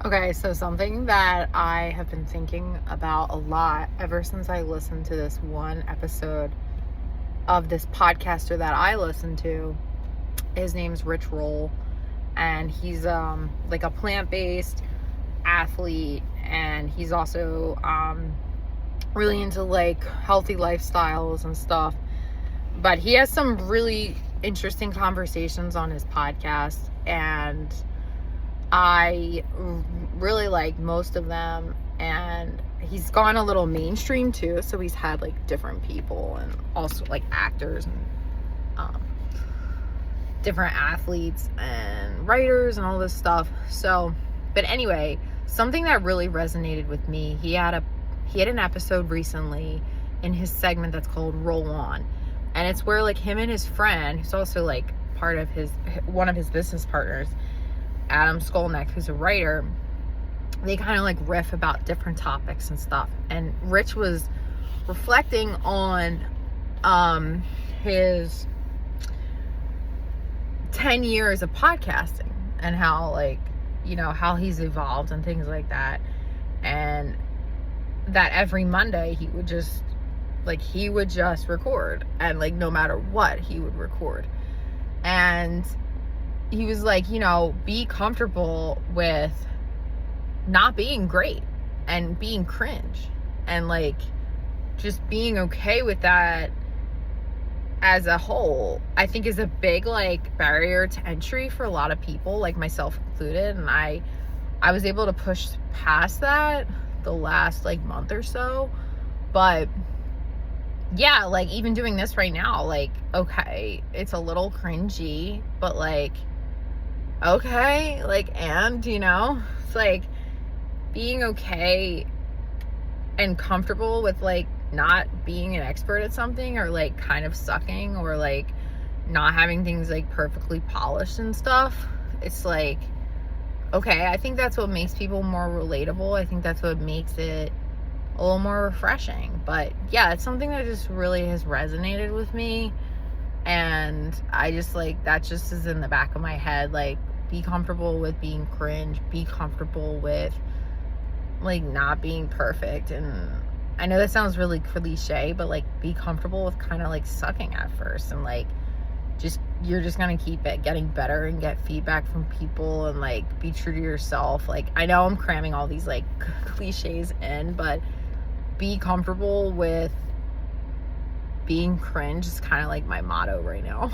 Okay, so something that I have been thinking about a lot ever since I listened to this one episode of this podcaster that I listen to. His name's Rich Roll, and he's like a plant-based athlete, and he's also really into like healthy lifestyles and stuff. But he has some really interesting conversations on his podcast, and I really like most of them. And he's gone a little mainstream too, so he's had like different people and also like actors and different athletes and writers and all this stuff. So, but anyway, something that really resonated with me, he had an episode recently in his segment that's called Roll On, and it's where like him and his friend, who's also like part of one of his business partners, Adam Skolnick, who's a writer, they kind of like riff about different topics and stuff. And Rich was reflecting on his 10 years of podcasting and how, like, you know, how he's evolved and things like that. And that every Monday he would just record, and like no matter what he would record. And he was like, you know, be comfortable with not being great and being cringe, and like just being okay with that as a whole, I think is a big like barrier to entry for a lot of people, like myself included. And I was able to push past that the last like month or so. But yeah, like even doing this right now, like, okay, it's a little cringy, but like, okay, like, and you know, it's like being okay and comfortable with like not being an expert at something, or like kind of sucking, or like not having things like perfectly polished and stuff. It's like, okay, I think that's what makes people more relatable. I think that's what makes it a little more refreshing. But yeah, it's something that just really has resonated with me, and I just like, that just is in the back of my head. Like, be comfortable with being cringe, be comfortable with like not being perfect. And I know that sounds really cliche, but like be comfortable with kind of like sucking at first, and like you're just gonna keep it getting better and get feedback from people, and like be true to yourself. Like, I know I'm cramming all these like cliches in, but be comfortable with being cringe is kind of like my motto right now.